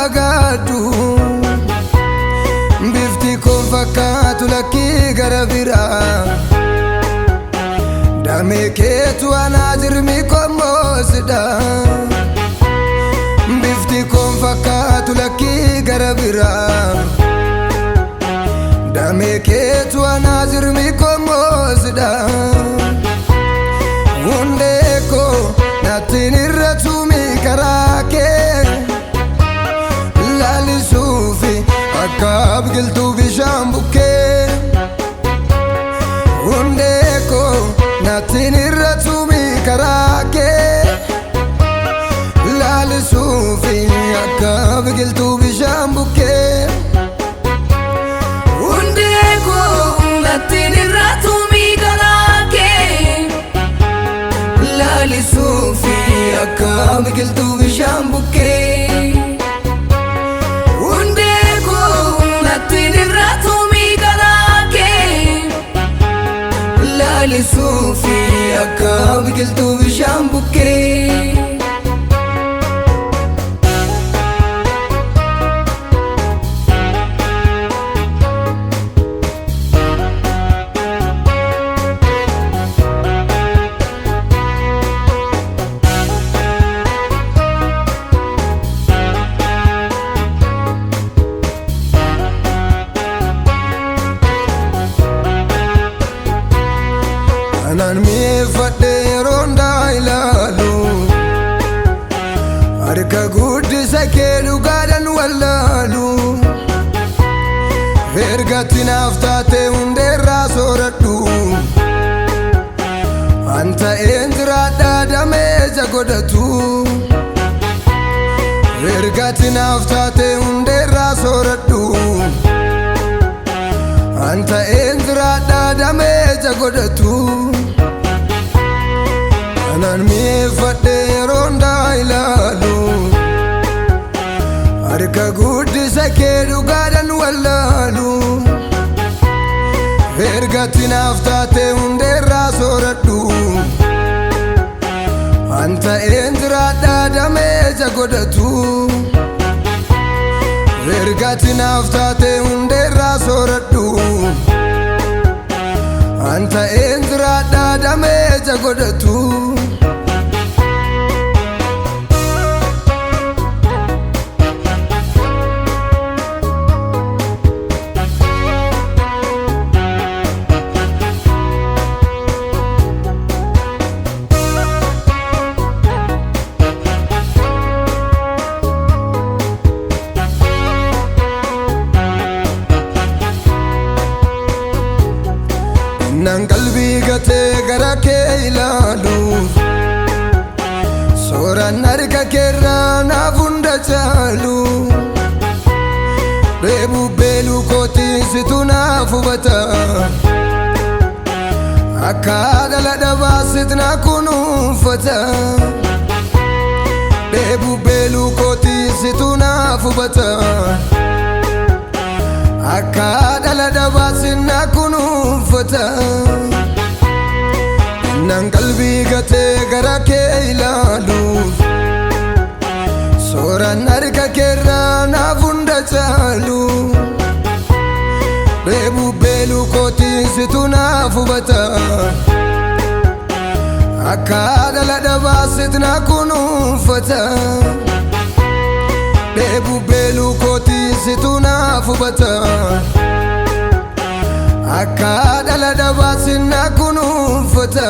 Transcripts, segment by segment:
barbaadu bifti kon fakkaatu lakkii gara biraa damee keetu anaa jirmi kommoosidha bifti kon fakkaatu lakkii gara biraa damee keetu anaa jirmi kommoosidha hundee koo nattiin irra tuumi karaa kee laalisuufi akka biqiltuu bishaan bukkee hundee koo nattiin irra tuumi karaa kee laalisuufi akka biqiltuu bishaan bukkee hundee koo nattiin irra tuumi karaa kee laalisuufi akka biqiltuu bishaan bukkee hundee koo nattiin irra tuumi karaa kee laalisuufi akka biqiltuu bishaan bukkee Anan mi'eeffadhee roondaa ilaalu harka guddisa kee dhugaadhaan wallaalu ergatti naaf taatee hundeerraa sooradhu anta eenjiraadhaa dameeja godhatu ergatti naaf taatee hundeerraa sooradhu anta eenjiraadhaa dameeja godhatu anan mi'eeffadhee roondaa ilaalu harka guddisa kee dhugaadhaan wallaalu ergatti naaf taatee hundeerraa sooradhu anta eenjiraadhaa dameeja godhatu ergatti naaf taatee hundeerraa sooradhu anta eenjiraadhaa dameeja godhatu nan qalbii gatee gara kee ilaaluuf sooraan harka keerraa naaf hunda caalu dheebuu beeluu kootii situ naaf hubata akka dhala dhabaa sit na kunuunfata dheebuu beeluu kootii situ naaf hubata akka dhala dhabaa sit na kunuunfata nan qalbii gatee gara kee ilaaluuf sooraan harka keerraa naaf hunda caalu dheebuu beeluu kootii situ naaf hubata akka dhala dhabaa sit na kunuunfata dheebuu beeluu kootii situ naaf hubata akka dhala dhabaa sit na kunuunfata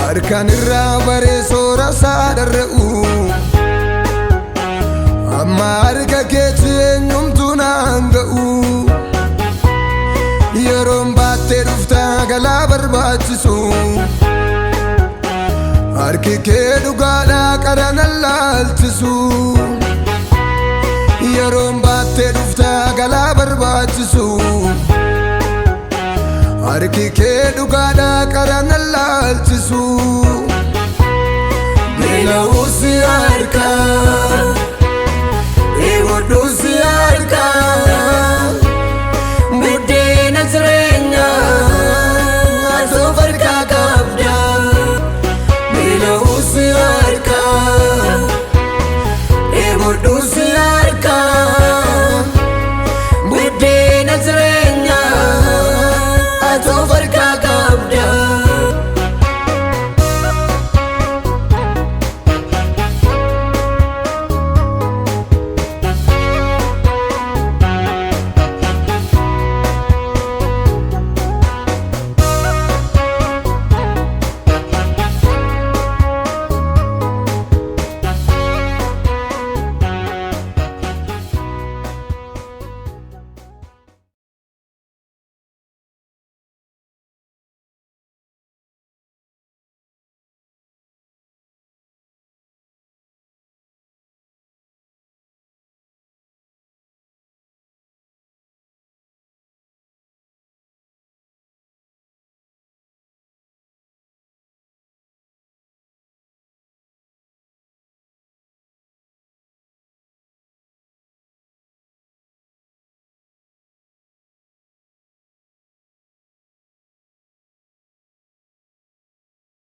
harkaan irraa baree soora isaa dharra'u amma harka keetti eenyumtu naan ga'u yeroon baattee dhuftaa galaa barbaachisu harki kee dhugaadhaa qara nan laalchisu yeroon baattee dhuftaa galaa barbaachisu harki kee dhugaadha qarana laalchisu beela'uu si harka